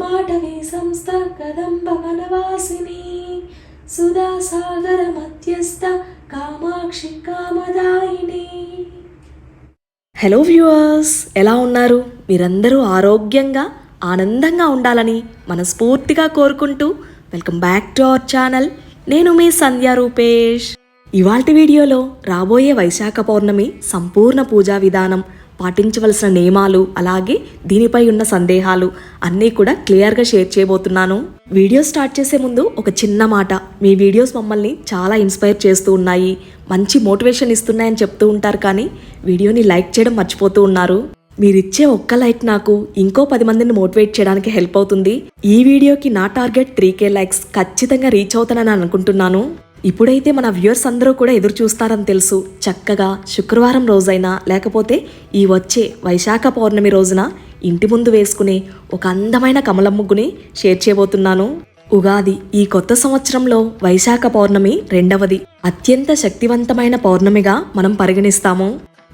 మాటవీ సంస్థ కదంబ వనవాసిని సుధాసాగర మధ్యస్థ Kamakshi కామదాయిని. Hello viewers, ఎలా ఉన్నారు? మీరందరూ ఆరోగ్యంగా ఆనందంగా ఉండాలని మనస్ఫూర్తిగా కోరుకుంటూ welcome back to our channel. నేను మీ సంధ్యా రూపేష్. ఇవాల్టి వీడియోలో రాబోయే వైశాఖ పౌర్ణమి సంపూర్ణ పూజా విధానం, పాటించవలసిన నియమాలు, అలాగే దీనిపై ఉన్న సందేహాలు అన్నీ కూడా క్లియర్గా షేర్ చేయబోతున్నాను. వీడియో స్టార్ట్ చేసే ముందు ఒక చిన్న మాట. మీ వీడియోస్ మమ్మల్ని చాలా ఇన్స్పైర్ చేస్తూ ఉన్నాయి, మంచి మోటివేషన్ ఇస్తున్నాయని చెప్తూ ఉంటారు, కానీ వీడియోని లైక్ చేయడం మర్చిపోతూ ఉన్నారు. మీరిచ్చే ఒక్క లైక్ నాకు ఇంకో 10 మందిని మోటివేట్ చేయడానికి హెల్ప్ అవుతుంది. ఈ వీడియోకి నా టార్గెట్ 3K లైక్స్ ఖచ్చితంగా రీచ్ అవుతానని అనుకుంటున్నాను. ఇప్పుడైతే మన వ్యూవర్స్ అందరూ కూడా ఎదురు చూస్తారని తెలుసు. చక్కగా శుక్రవారం రోజైనా లేకపోతే ఈ వచ్చే వైశాఖ పౌర్ణమి రోజున ఇంటి ముందు వేసుకునే ఒక అందమైన కమలం ముగ్గుని షేర్ చేయబోతున్నాను. ఉగాది, ఈ కొత్త సంవత్సరంలో వైశాఖ పౌర్ణమి రెండవది అత్యంత శక్తివంతమైన పౌర్ణమిగా మనం పరిగణిస్తాము.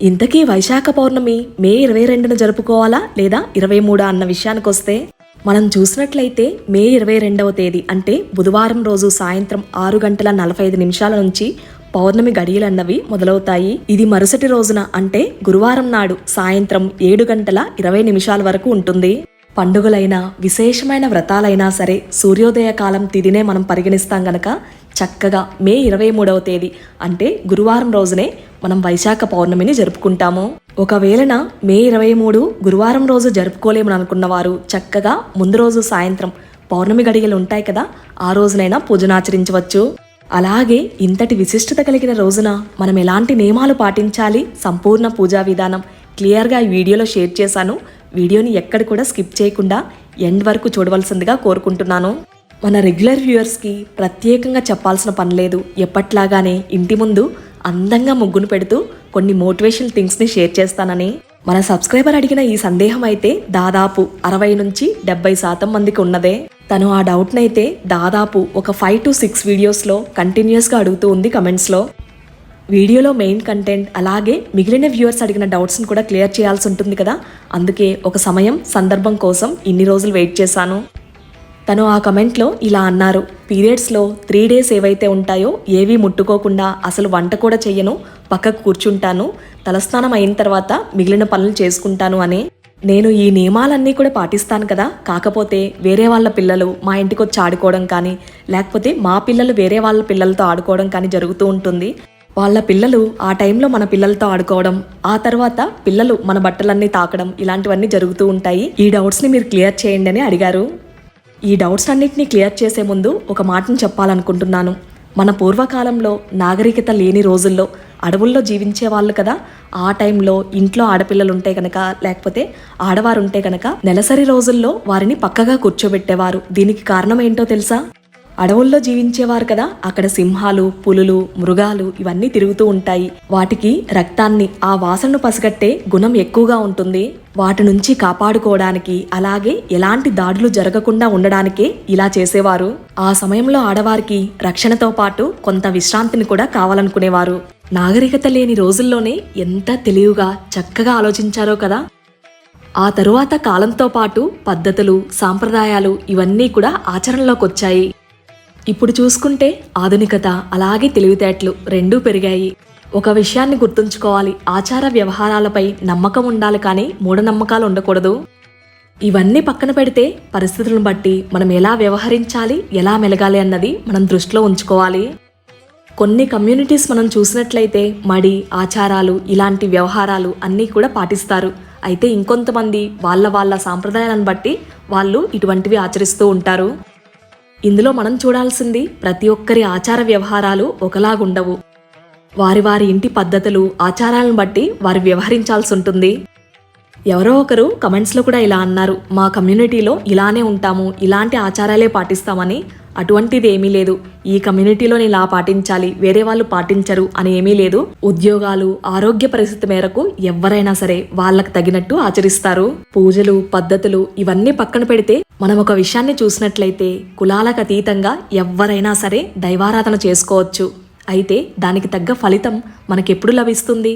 ఇంతకీ వైశాఖ పౌర్ణమి మే 22న జరుపుకోవాలా లేదా 23 అన్న విషయానికి వస్తే, మనం చూసినట్లయితే మే 22వ తేదీ అంటే బుధవారం రోజు సాయంత్రం 6:45 నుంచి పౌర్ణమి గడియలన్నవి మొదలవుతాయి. ఇది మరుసటి రోజున అంటే గురువారం నాడు సాయంత్రం 7:20 వరకు ఉంటుంది. పండుగలైనా విశేషమైన వ్రతాలైనా సరే సూర్యోదయ కాలం తిథినే మనం పరిగణిస్తాం గనక చక్కగా మే 23వ తేదీ అంటే గురువారం రోజునే మనం వైశాఖ పౌర్ణమిని జరుపుకుంటాము. ఒకవేళన మే 23 గురువారం రోజు జరుపుకోలేమని అనుకున్నవారు చక్కగా ముందు రోజు సాయంత్రం పౌర్ణమి గడియలు ఉంటాయి కదా, ఆ రోజునైనా పూజనాచరించవచ్చు. అలాగే ఇంతటి విశిష్టత కలిగిన రోజున మనం ఎలాంటి నియమాలు పాటించాలి, సంపూర్ణ పూజా విధానం క్లియర్గా ఈ వీడియోలో షేర్ చేశాను. వీడియోని ఎక్కడ కూడా స్కిప్ చేయకుండా ఎండ్ వరకు చూడవలసిందిగా కోరుకుంటున్నాను. మన రెగ్యులర్ వ్యూవర్స్కి ప్రత్యేకంగా చెప్పాల్సిన పని లేదు. ఎప్పట్లాగానే ఇంటి ముందు అందంగా ముగ్గును పెడుతూ కొన్ని మోటివేషనల్ థింగ్స్ని షేర్ చేస్తానని మన సబ్స్క్రైబర్ అడిగిన ఈ సందేహం అయితే దాదాపు 60 నుంచి 70% మందికి ఉన్నదే. తను ఆ డౌట్నైతే దాదాపు ఒక 5 to 6 వీడియోస్లో కంటిన్యూస్గా అడుగుతూ ఉంది కమెంట్స్లో. వీడియోలో మెయిన్ కంటెంట్ అలాగే మిగిలిన వ్యూవర్స్ అడిగిన డౌట్స్ని కూడా క్లియర్ చేయాల్సి ఉంటుంది కదా, అందుకే ఒక సమయం సందర్భం కోసం ఇన్ని రోజులు వెయిట్ చేశాను. తను ఆ కమెంట్లో ఇలా అన్నారు: పీరియడ్స్లో 3 days ఏవైతే ఉంటాయో ఏవీ ముట్టుకోకుండా అసలు వంట కూడా చెయ్యను, పక్కకు కూర్చుంటాను, తలస్నానం అయిన తర్వాత మిగిలిన పనులు చేసుకుంటాను అని. నేను ఈ నియమాలన్నీ కూడా పాటిస్తాను కదా, కాకపోతే వేరే వాళ్ళ పిల్లలు మా ఇంటికి వచ్చి ఆడుకోవడం కానీ లేకపోతే మా పిల్లలు వేరే వాళ్ళ పిల్లలతో ఆడుకోవడం కానీ జరుగుతూ ఉంటుంది. వాళ్ళ పిల్లలు ఆ టైంలో మన పిల్లలతో ఆడుకోవడం, ఆ తర్వాత పిల్లలు మన బట్టలన్నీ తాకడం, ఇలాంటివన్నీ జరుగుతూ ఉంటాయి. ఈ డౌట్స్ని మీరు క్లియర్ చేయండి అని అడిగారు. ఈ డౌట్స్ అన్నిటినీ క్లియర్ చేసే ముందు ఒక మాటను చెప్పాలనుకుంటున్నాను. మన పూర్వకాలంలో నాగరికత లేని రోజుల్లో అడవుల్లో జీవించే వాళ్ళు కదా, ఆ టైంలో ఇంట్లో ఆడపిల్లలు ఉంటే కనుక లేకపోతే ఆడవారు ఉంటే కనుక నెలసరి రోజుల్లో వారిని పక్కగా కూర్చోబెట్టేవారు. దీనికి కారణం ఏంటో తెలుసా? అడవుల్లో జీవించేవారు కదా, అక్కడ సింహాలు, పులులు, మృగాలు ఇవన్నీ తిరుగుతూ ఉంటాయి. వాటికి రక్తాన్ని, ఆ వాసనను పసిగట్టే గుణం ఎక్కువగా ఉంటుంది. వాటి నుంచి కాపాడుకోవడానికి అలాగే ఎలాంటి దాడులు జరగకుండా ఉండడానికే ఇలా చేసేవారు. ఆ సమయంలో ఆడవారికి రక్షణతో పాటు కొంత విశ్రాంతిని కూడా కావాలనుకునేవారు. నాగరికత లేని రోజుల్లోనే ఎంత తెలివిగా చక్కగా ఆలోచించారో కదా. ఆ తరువాత కాలంతో పాటు పద్ధతులు, సాంప్రదాయాలు ఇవన్నీ కూడా ఆచరణలోకి వచ్చాయి. ఇప్పుడు చూసుకుంటే ఆధునికత అలాగే తెలివితేటలు రెండూ పెరిగాయి. ఒక విషయాన్ని గుర్తుంచుకోవాలి, ఆచార వ్యవహారాలపై నమ్మకం ఉండాలి కానీ మూఢనమ్మకాలు ఉండకూడదు. ఇవన్నీ పక్కన పెడితే పరిస్థితులను బట్టి మనం ఎలా వ్యవహరించాలి, ఎలా మెలగాలి అన్నది మనం దృష్టిలో ఉంచుకోవాలి. కొన్ని కమ్యూనిటీస్ మనం చూసినట్లయితే మడి, ఆచారాలు ఇలాంటి వ్యవహారాలు అన్నీ కూడా పాటిస్తారు. అయితే ఇంకొంతమంది వాళ్ళ సాంప్రదాయాలను బట్టి వాళ్ళు ఇటువంటివి ఆచరిస్తూ ఉంటారు. ఇందులో మనం చూడాల్సింది ప్రతి ఒక్కరి ఆచార వ్యవహారాలు ఒకలాగుండవు. వారి ఇంటి పద్ధతులు, ఆచారాలను బట్టి వారు వ్యవహరించాల్సి ఉంటుంది. ఎవరో ఒకరు కమెంట్స్లో కూడా ఇలా అన్నారు: మా కమ్యూనిటీలో ఇలానే ఉంటాము, ఇలాంటి ఆచారాలే పాటిస్తామని. అటువంటిది ఏమీ లేదు. ఈ కమ్యూనిటీలోని ఇలా పాటించాలి, వేరే వాళ్ళు పాటించరు అని ఏమీ లేదు. ఉద్యోగాలు, ఆరోగ్య పరిస్థితి మేరకు ఎవరైనా సరే వాళ్ళకు తగినట్టు ఆచరిస్తారు. పూజలు, పద్ధతులు ఇవన్నీ పక్కన పెడితే మనం ఒక విషయాన్ని చూసినట్లయితే కులాలకు అతీతంగా ఎవరైనా సరే దైవారాధన చేసుకోవచ్చు. అయితే దానికి తగ్గ ఫలితం మనకెప్పుడు లభిస్తుంది?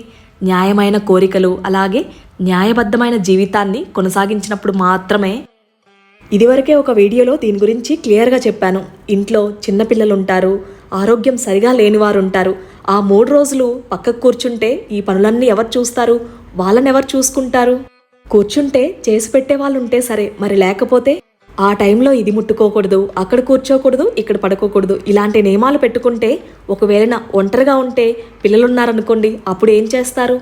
న్యాయమైన కోరికలు అలాగే న్యాయబద్ధమైన జీవితాన్ని కొనసాగించినప్పుడు మాత్రమే. ఇదివరకే ఒక వీడియోలో దీని గురించి క్లియర్గా చెప్పాను. ఇంట్లో చిన్నపిల్లలు ఉంటారు, ఆరోగ్యం సరిగా లేనివారు ఉంటారు. ఆ 3 రోజులు పక్కకు కూర్చుంటే ఈ పనులన్నీ ఎవరు చూస్తారు? వాళ్ళని ఎవరు చూసుకుంటారు? కూర్చుంటే చేసి పెట్టే వాళ్ళు ఉంటే సరే, మరి లేకపోతే ఆ టైంలో ఇది ముట్టుకోకూడదు, అక్కడ కూర్చోకూడదు, ఇక్కడ పడుకోకూడదు, ఇలాంటి నియమాలు పెట్టుకుంటే ఒకవేళ ఒంటరిగా ఉంటే పిల్లలున్నారనుకోండి, అప్పుడు ఏం చేస్తారు?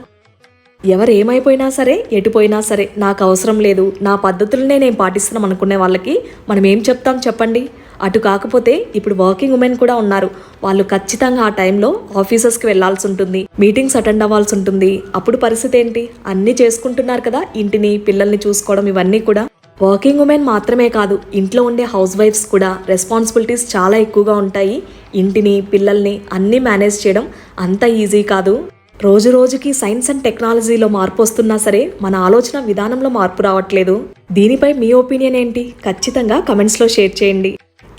ఎవరు ఏమైపోయినా సరే, ఎటుపోయినా సరే నాకు అవసరం లేదు, నా పద్ధతులనే నేను పాటిస్తున్నాం అనుకునే వాళ్ళకి మనం ఏం చెప్తాం చెప్పండి? అటు కాకపోతే ఇప్పుడు వర్కింగ్ ఉమెన్ కూడా ఉన్నారు. వాళ్ళు ఖచ్చితంగా ఆ టైంలో ఆఫీసెస్కి వెళ్లాల్సి ఉంటుంది, మీటింగ్స్ అటెండ్ అవ్వాల్సి ఉంటుంది. అప్పుడు పరిస్థితి ఏంటి? అన్నీ చేసుకుంటున్నారు కదా, ఇంటిని పిల్లల్ని చూసుకోవడం, ఇవన్నీ కూడా. వర్కింగ్ ఉమెన్ మాత్రమే కాదు, ఇంట్లో ఉండే హౌస్ వైఫ్స్ కూడా రెస్పాన్సిబిలిటీస్ చాలా ఎక్కువగా ఉంటాయి. ఇంటిని పిల్లల్ని అన్నీ మేనేజ్ చేయడం అంత ఈజీ కాదు. రోజు రోజుకి సైన్స్ అండ్ టెక్నాలజీలో మార్పు వస్తున్నా సరే మన ఆలోచన విధానంలో మార్పు రావట్లేదు. దీనిపై మీ ఒపీనియన్ ఏంటి? ఖచ్చితంగా కమెంట్స్లో షేర్ చేయండి.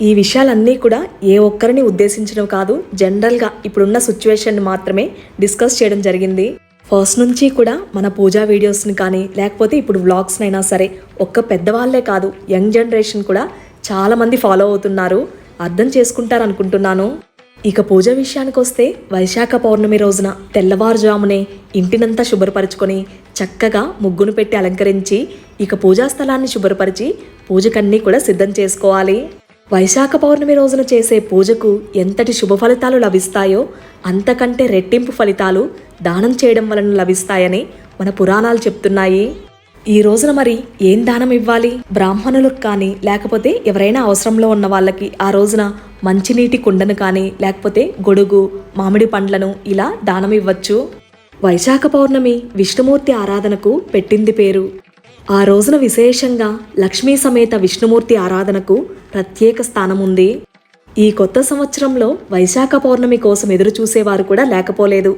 ఈ విషయాలన్నీ కూడా ఏ ఒక్కరిని ఉద్దేశించడం కాదు, జనరల్గా ఇప్పుడున్న సిచ్యువేషన్ మాత్రమే డిస్కస్ చేయడం జరిగింది. ఫస్ట్ నుంచి కూడా మన పూజా వీడియోస్ని కానీ లేకపోతే ఇప్పుడు వ్లాగ్స్నైనా సరే ఒక్క పెద్దవాళ్లే కాదు, యంగ్ జనరేషన్ కూడా చాలామంది ఫాలో అవుతున్నారు. అర్థం చేసుకుంటారు అనుకుంటున్నాను. ఇక పూజ విషయానికి వస్తే వైశాఖ పౌర్ణమి రోజున తెల్లవారుజామునే ఇంటినంతా శుభ్రపరచుకొని చక్కగా ముగ్గును పెట్టి అలంకరించి ఇక పూజా స్థలాన్ని శుభ్రపరిచి పూజకన్నీ కూడా సిద్ధం చేసుకోవాలి. వైశాఖ పౌర్ణమి రోజున చేసే పూజకు ఎంతటి శుభ ఫలితాలు లభిస్తాయో అంతకంటే రెట్టింపు ఫలితాలు దానం చేయడం వలన లభిస్తాయని మన పురాణాలు చెప్తున్నాయి. ఈ రోజున మరి ఏం దానం ఇవ్వాలి? బ్రాహ్మణులకు కానీ లేకపోతే ఎవరైనా అవసరంలో ఉన్న వాళ్ళకి ఆ రోజున మంచినీటి కుండను కానీ లేకపోతే గొడుగు, మామిడి పండ్లను ఇలా దానం ఇవ్వచ్చు. వైశాఖ పౌర్ణమి విష్ణుమూర్తి ఆరాధనకు పెట్టింది పేరు. ఆ రోజున విశేషంగా లక్ష్మీ సమేత విష్ణుమూర్తి ఆరాధనకు ప్రత్యేక స్థానం ఉంది. ఈ కొత్త సంవత్సరంలో వైశాఖ పౌర్ణమి కోసం ఎదురు చూసేవారు కూడా లేకపోలేదు.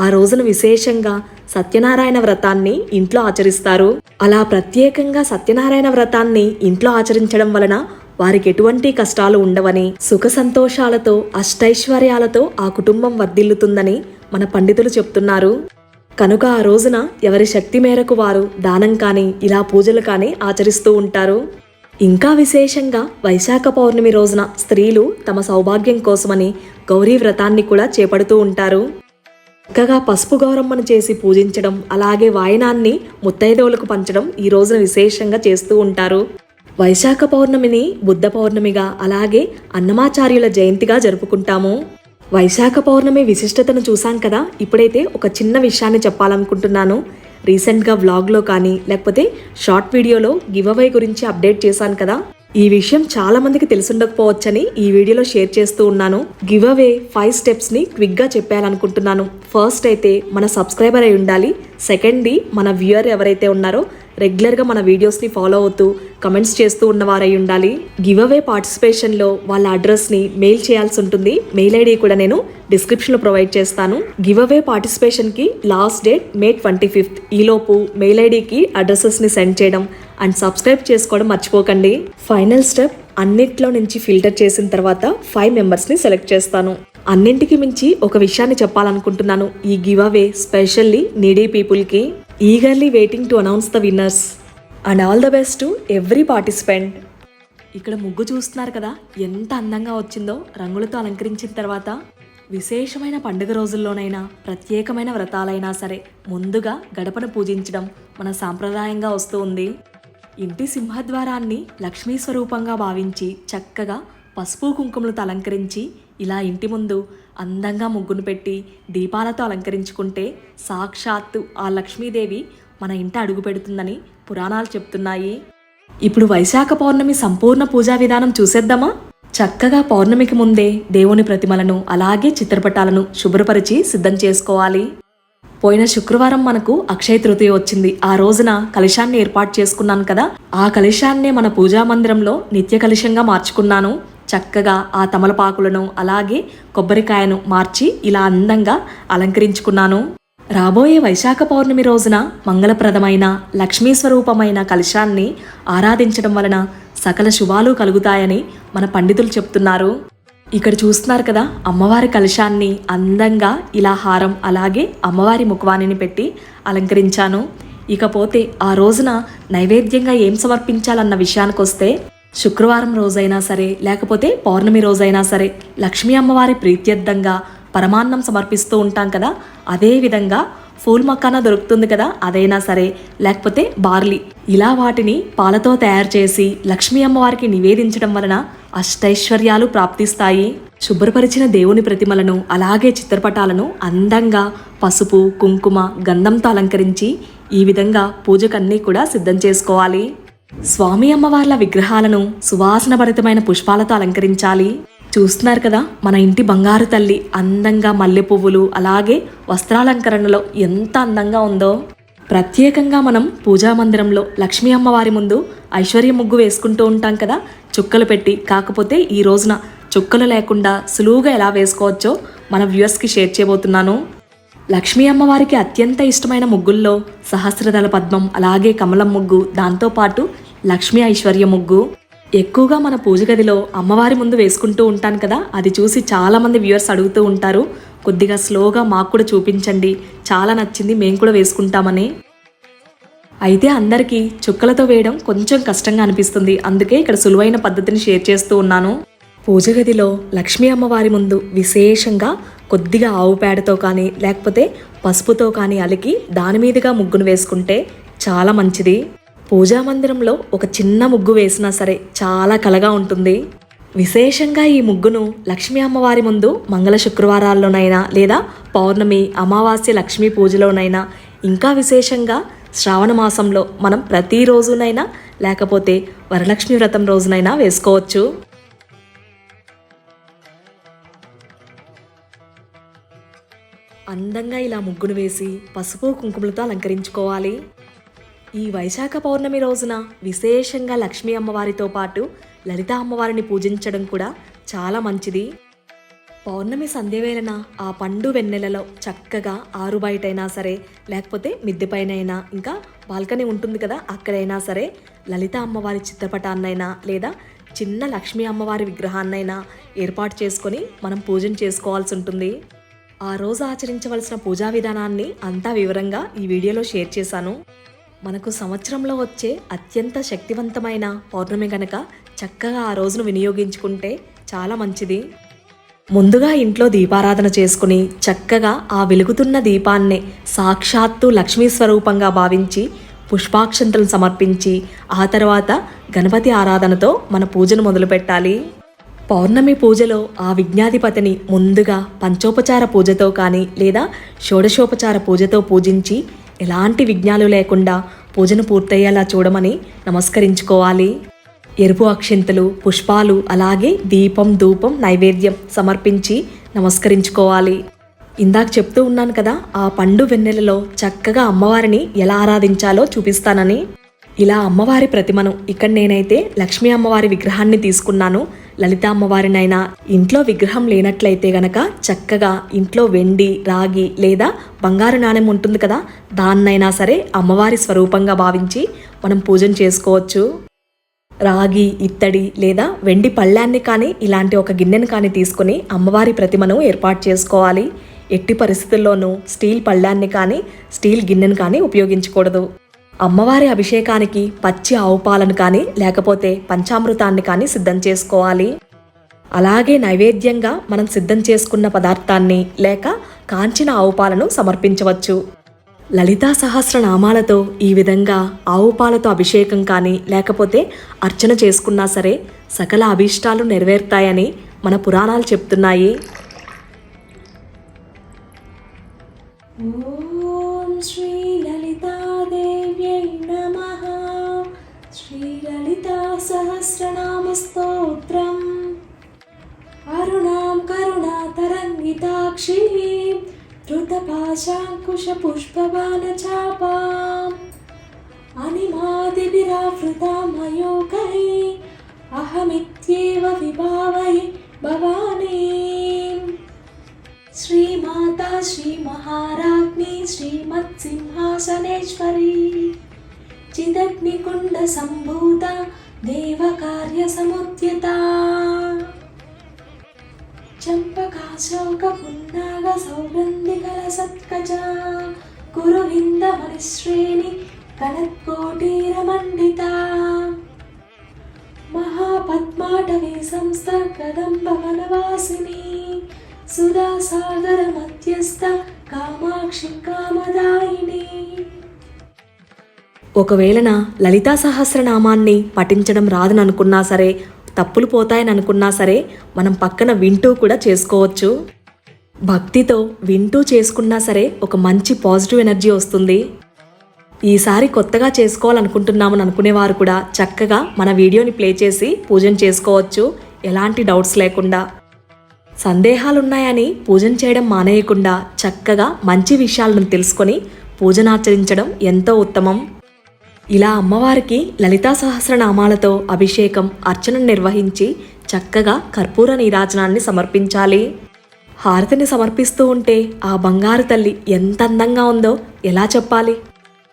ఆ రోజున విశేషంగా సత్యనారాయణ వ్రతాన్ని ఇంట్లో ఆచరిస్తారు. అలా ప్రత్యేకంగా సత్యనారాయణ వ్రతాన్ని ఇంట్లో ఆచరించడం వలన వారికి ఎటువంటి కష్టాలు ఉండవని, సుఖ సంతోషాలతో అష్టైశ్వర్యాలతో ఆ కుటుంబం వర్ధిల్లుతుందని మన పండితులు చెప్తున్నారు. కనుక ఆ రోజున ఎవరి శక్తి మేరకు వారు దానం కానీ ఇలా పూజలు కానీ ఆచరిస్తూ ఉంటారు. ఇంకా విశేషంగా వైశాఖ పౌర్ణమి రోజున స్త్రీలు తమ సౌభాగ్యం కోసమని గౌరీ వ్రతాన్ని కూడా చేపడుతూ ఉంటారు. చక్కగా పసుపు గౌరమ్మను చేసి పూజించడం, అలాగే వాయనాన్ని ముత్తైదవులకు పంచడం ఈ రోజున విశేషంగా చేస్తూ ఉంటారు. వైశాఖ పౌర్ణమిని బుద్ధ పౌర్ణమిగా అలాగే అన్నమాచార్యుల జయంతిగా జరుపుకుంటాము. వైశాఖ పౌర్ణమి విశిష్టతను చూసాం కదా, ఇప్పుడైతే ఒక చిన్న విషయాన్ని చెప్పాలనుకుంటున్నాను. రీసెంట్గా వ్లాగ్లో కానీ లేకపోతే షార్ట్ వీడియోలో గివ్ అవే గురించి అప్డేట్ చేశాను కదా, ఈ విషయం చాలా మందికి తెలుసుండకపోవచ్చని ఈ వీడియోలో షేర్ చేస్తూ ఉన్నాను. గివ్ అవే 5 స్టెప్స్ని క్విక్గా చెప్పాలనుకుంటున్నాను. ఫస్ట్ అయితే మన సబ్స్క్రైబర్ అయి ఉండాలి. సెకండ్ది మన వ్యూయర్ ఎవరైతే ఉన్నారో రెగ్యులర్గా మన వీడియోస్ని ఫాలో అవుతూ కమెంట్స్ చేస్తూ ఉన్నవారై ఉండాలి. గివ్ అవే పార్టిసిపేషన్లో వాళ్ళ అడ్రస్ని మెయిల్ చేయాల్సి ఉంటుంది. మెయిల్ ఐడి కూడా నేను డిస్క్రిప్షన్లో ప్రొవైడ్ చేస్తాను. గివ్ అవే పార్టిసిపేషన్కి లాస్ట్ డేట్ May 25. ఈలోపు మెయిల్ ఐడికి అడ్రసెస్ని సెండ్ చేయడం అండ్ సబ్స్క్రైబ్ చేసుకోవడం మర్చిపోకండి. ఫైనల్ స్టెప్, అన్నిట్లో నుంచి ఫిల్టర్ చేసిన తర్వాత 5 మెంబర్స్ని సెలెక్ట్ చేస్తాను. అన్నింటికి మించి ఒక విషయాన్ని చెప్పాలనుకుంటున్నాను. ఈ గివ్ అవే స్పెషల్లీ నీడీ పీపుల్కి. Eagerly waiting to announce the winners and all the best to every participant. ఇక్కడ ముగ్గు చూస్తున్నారు కదా, ఎంత అందంగా వచ్చిందో. రంగులతో అలంకరించిన తర్వాత విశేషమైన పండుగ రోజుల్లోనైనా ప్రత్యేకమైన వ్రతాలైనా సరే ముందుగా గడపను పూజించడం మన సాంప్రదాయంగా వస్తూ ఉంది. ఇంటి సింహద్వారాన్ని లక్ష్మీ స్వరూపంగా భావించి చక్కగా పసుపు కుంకుమలతో అలంకరించి ఇలా ఇంటి ముందు అందంగా ముగ్గును పెట్టి దీపాలతో అలంకరించుకుంటే సాక్షాత్తు ఆ లక్ష్మీదేవి మన ఇంట అడుగు పెడుతుందని పురాణాలు చెప్తున్నాయి. ఇప్పుడు వైశాఖ పౌర్ణమి సంపూర్ణ పూజా విధానం చూసేద్దామా? చక్కగా పౌర్ణమికి ముందే దేవుని ప్రతిమలను అలాగే చిత్రపటాలను శుభ్రపరిచి సిద్ధం చేసుకోవాలి. పోయిన శుక్రవారం మనకు అక్షయ తృతీయ వచ్చింది. ఆ రోజున కలశాన్ని ఏర్పాటు చేసుకున్నాను కదా, ఆ కలశాన్నే మన పూజా మందిరంలో నిత్య కలశంగా మార్చుకున్నాను. చక్కగా ఆ తమలపాకులను అలాగే కొబ్బరికాయను మార్చి ఇలా అందంగా అలంకరించుకున్నాను. రాబోయే వైశాఖ పౌర్ణమి రోజున మంగళప్రదమైన లక్ష్మీ స్వరూపమైన కలశాన్ని ఆరాధించడం వలన సకల శుభాలు కలుగుతాయని మన పండితులు చెప్తున్నారు. ఇక్కడ చూస్తున్నారు కదా, అమ్మవారి కలశాన్ని అందంగా ఇలా హారం అలాగే అమ్మవారి ముఖవాణిని పెట్టి అలంకరించాను. ఇకపోతే ఆ రోజున నైవేద్యంగా ఏం సమర్పించాలన్న విషయానికి వస్తే శుక్రవారం రోజైనా సరే లేకపోతే పౌర్ణమి రోజైనా సరే లక్ష్మీ అమ్మవారి ప్రీత్యర్థంగా పరమాన్నం సమర్పిస్తూ ఉంటాం కదా, అదే విధంగా ఫూల్ మక్కానా దొరుకుతుంది కదా, అదైనా సరే లేకపోతే బార్లీ, ఇలా వాటిని పాలతో తయారు చేసి లక్ష్మీ అమ్మవారికి నివేదించడం వలన అష్టైశ్వర్యాలు ప్రాప్తిస్తాయి. శుభ్రపరిచిన దేవుని ప్రతిమలను అలాగే చిత్రపటాలను అందంగా పసుపు కుంకుమ గంధంతో అలంకరించి ఈ విధంగా పూజకన్నీ కూడా సిద్ధం చేసుకోవాలి. స్వామి అమ్మవార్ల విగ్రహాలను సువాసన భరితమైన పుష్పాలతో అలంకరించాలి. చూస్తున్నారు కదా, మన ఇంటి బంగారు తల్లి అందంగా మల్లె పువ్వులు అలాగే వస్త్రాలంకరణలో ఎంత అందంగా ఉందో. ప్రత్యేకంగా మనం పూజా మందిరంలో లక్ష్మీ అమ్మవారి ముందు ఐశ్వర్య ముగ్గు వేసుకుంటూ ఉంటాం కదా, చుక్కలు పెట్టి. కాకపోతే ఈ రోజున చుక్కలు లేకుండా సులువుగా ఎలా వేసుకోవచ్చో మన వ్యూవర్స్కి షేర్ చేయబోతున్నాను. లక్ష్మీ అమ్మవారికి అత్యంత ఇష్టమైన ముగ్గుల్లో సహస్రదళ పద్మం అలాగే కమలం ముగ్గు, దాంతోపాటు లక్ష్మీ ఐశ్వర్య ముగ్గు ఎక్కువగా మన పూజ గదిలో అమ్మవారి ముందు వేసుకుంటూ ఉంటాను కదా, అది చూసి చాలామంది వ్యూవర్స్ అడుగుతూ ఉంటారు, కొద్దిగా స్లోగా మాకు కూడా చూపించండి, చాలా నచ్చింది, మేము కూడా వేసుకుంటామని. అయితే అందరికీ చుక్కలతో వేయడం కొంచెం కష్టంగా అనిపిస్తుంది, అందుకే ఇక్కడ సులువైన పద్ధతిని షేర్ చేస్తూ ఉన్నాను. పూజ గదిలో లక్ష్మీ అమ్మవారి ముందు విశేషంగా కొద్దిగా ఆవు పేడతో కానీ లేకపోతే పసుపుతో కానీ అలికి దాని మీదుగా ముగ్గును వేసుకుంటే చాలా మంచిది. పూజా మందిరంలో ఒక చిన్న ముగ్గు వేసినా సరే చాలా కళగా ఉంటుంది. విశేషంగా ఈ ముగ్గును లక్ష్మీ అమ్మవారి ముందు మంగళ శుక్రవారాల్లోనైనా లేదా పౌర్ణమి అమావాస్య లక్ష్మీ పూజలోనైనా, ఇంకా విశేషంగా శ్రావణ మాసంలో మనం ప్రతిరోజునైనా లేకపోతే వరలక్ష్మి వ్రతం రోజునైనా వేసుకోవచ్చు. అందంగా ఇలా ముగ్గును వేసి పసుపు కుంకుమలతో అలంకరించుకోవాలి. ఈ వైశాఖ పౌర్ణమి రోజున విశేషంగా లక్ష్మీ అమ్మవారితో పాటు లలిత అమ్మవారిని పూజించడం కూడా చాలా మంచిది. పౌర్ణమి సంధ్యవేళన ఆ పండు వెన్నెలలో చక్కగా ఆరు బయటైనా సరే లేకపోతే మిద్దెపైనైనా ఇంకా బాల్కనీ ఉంటుంది కదా, అక్కడైనా సరే లలిత అమ్మవారి చిత్రపటాన్నైనా లేదా చిన్న లక్ష్మీ అమ్మవారి విగ్రహాన్నైనా ఏర్పాటు చేసుకొని మనం పూజన చేసుకోవాల్సి ఉంటుంది. ఆ రోజు ఆచరించవలసిన పూజా విధానాన్ని అంతా వివరంగా ఈ వీడియోలో షేర్ చేశాను. మనకు సంవత్సరంలో వచ్చే అత్యంత శక్తివంతమైన పౌర్ణమి గనక చక్కగా ఆ రోజును వినియోగించుకుంటే చాలా మంచిది. ముందుగా ఇంట్లో దీపారాధన చేసుకుని చక్కగా ఆ వెలుగుతున్న దీపాన్నే సాక్షాత్తు లక్ష్మీ స్వరూపంగా భావించి పుష్పాక్షంతలను సమర్పించి ఆ తర్వాత గణపతి ఆరాధనతో మన పూజను మొదలుపెట్టాలి. పౌర్ణమి పూజలో ఆ విఘ్నాధిపతిని ముందుగా పంచోపచార పూజతో కానీ లేదా షోడశోపచార పూజతో పూజించి ఎలాంటి విఘ్నాలు లేకుండా పూజను పూర్తయ్యేలా చూడమని నమస్కరించుకోవాలి. ఎరుపు అక్షింతలు పుష్పాలు అలాగే దీపం ధూపం నైవేద్యం సమర్పించి నమస్కరించుకోవాలి. ఇందాక చెప్తూ ఉన్నాను కదా, ఆ పండు వెన్నెలలో చక్కగా అమ్మవారిని ఎలా ఆరాధించాలో చూపిస్తానని. ఇలా అమ్మవారి ప్రతిమను ఇక్కడ నేనైతే లక్ష్మీ అమ్మవారి విగ్రహాన్ని తీసుకున్నాను. లలిత అమ్మవారినైనా ఇంట్లో విగ్రహం లేనట్లయితే గనక చక్కగా ఇంట్లో వెండి రాగి లేదా బంగారు నాణెం ఉంటుంది కదా, దాన్నైనా సరే అమ్మవారి స్వరూపంగా భావించి మనం పూజన చేసుకోవచ్చు. రాగి ఇత్తడి లేదా వెండి పళ్ళాన్ని కానీ ఇలాంటి ఒక గిన్నెను కానీ తీసుకొని అమ్మవారి ప్రతిమను ఏర్పాటు చేసుకోవాలి. ఎట్టి పరిస్థితుల్లోనూ స్టీల్ పళ్ళాన్ని కానీ స్టీల్ గిన్నెను కానీ ఉపయోగించకూడదు. అమ్మవారి అభిషేకానికి పచ్చి ఆవు పాలను కానీ లేకపోతే పంచామృతాన్ని కానీ సిద్ధం చేసుకోవాలి. అలాగే నైవేద్యంగా మనం సిద్ధం చేసుకున్న పదార్థాన్ని లేక కాంచిన ఆవు పాలను సమర్పించవచ్చు. లలితా సహస్రనామాలతో ఈ విధంగా ఆవు పాలతో అభిషేకం కానీ లేకపోతే అర్చన చేసుకున్నా సరే సకల అభీష్టాలు నెరవేరుతాయని మన పురాణాలు చెప్తున్నాయి. ఓం శ్రీ లలితాదేవ్యై నమః. శ్రీ లలితా సహస్రనామ స్తోత్రం. అరుణాం కరుణాతరంగితాక్షీం ధృతపాశాంకుశపుష్పబాణచాపాం అనిమాదిభిరావృతాం మయూకైః అహమిత్యేవ విభావయే భవానీం. శ్రీమాతా శ్రీ మహారాజ్ఞి శ్రీమత్సింహాసనేశ్వరీ చిదగ్నికుండ సంభూత దేవకార్య సముద్యత చంపకాశోక పున్నాగ సౌగంధికల సత్కజ కురువింద మణిశ్రేణి కనత్కోటీరమండిత మహా పాటవీ సంస్థ కదంబ వనవాసిని సుధాసాగర మధ్యస్థ కామాక్షి కామదాయిని. ఒకవేళ నా లలితా సహస్రనామాన్ని పఠించడం రాదని అనుకున్నా సరే, తప్పులు పోతాయని అనుకున్నా సరే, మనం పక్కన వింటూ కూడా చేసుకోవచ్చు. భక్తితో వింటూ చేసుకున్నా సరే ఒక మంచి పాజిటివ్ ఎనర్జీ వస్తుంది. ఈసారి కొత్తగా చేసుకోవాలనుకుంటున్నామని అనుకునేవారు కూడా చక్కగా మన వీడియోని ప్లే చేసి పూజన చేసుకోవచ్చు, ఎలాంటి డౌట్స్ లేకుండా. సందేహాలున్నాయని పూజన చేయడం మానేయకుండా చక్కగా మంచి విషయాలను తెలుసుకొని పూజనాచరించడం ఎంతో ఉత్తమం. ఇలా అమ్మవారికి లలితా సహస్రనామాలతో అభిషేకం, అర్చన నిర్వహించి చక్కగా కర్పూర నీరాజనాన్ని సమర్పించాలి. హారతిని సమర్పిస్తూ ఉంటే ఆ బంగారు తల్లి ఎంత అందంగా ఉందో ఎలా చెప్పాలి?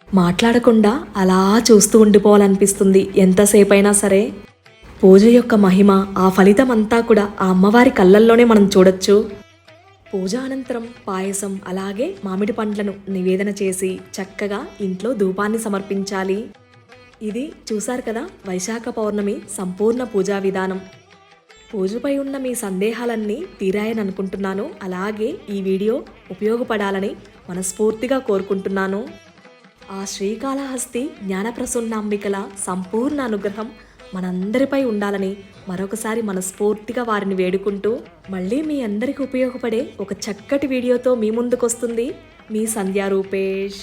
మాట్లాడకుండా అలా చూస్తూ ఉండిపోవాలనిపిస్తుంది ఎంతసేపైనా సరే. పూజ యొక్క మహిమ, ఆ ఫలితం అంతా కూడా ఆ అమ్మవారి కళ్ళల్లోనే మనం చూడొచ్చు. పూజ అనంతరం పాయసం అలాగే మామిడి పండ్లను నివేదన చేసి చక్కగా ఇంట్లో ధూపాన్ని సమర్పించాలి. ఇది చూశారు కదా వైశాఖ పౌర్ణమి సంపూర్ణ పూజా విధానం. పూజపై ఉన్న మీ సందేహాలన్నీ తీరాయని అనుకుంటున్నాను. అలాగే ఈ వీడియో ఉపయోగపడాలని మనస్ఫూర్తిగా కోరుకుంటున్నాను. ఆ శ్రీకాళహస్తి జ్ఞానప్రసన్నాంబికల సంపూర్ణ అనుగ్రహం మనందరిపై ఉండాలని మరొకసారి మనస్ఫూర్తిగా వారిని వేడుకుంటూ, మళ్ళీ మీ అందరికీ ఉపయోగపడే ఒక చక్కటి వీడియోతో మీ ముందుకొస్తుంది మీ సంధ్యా రూపేష్.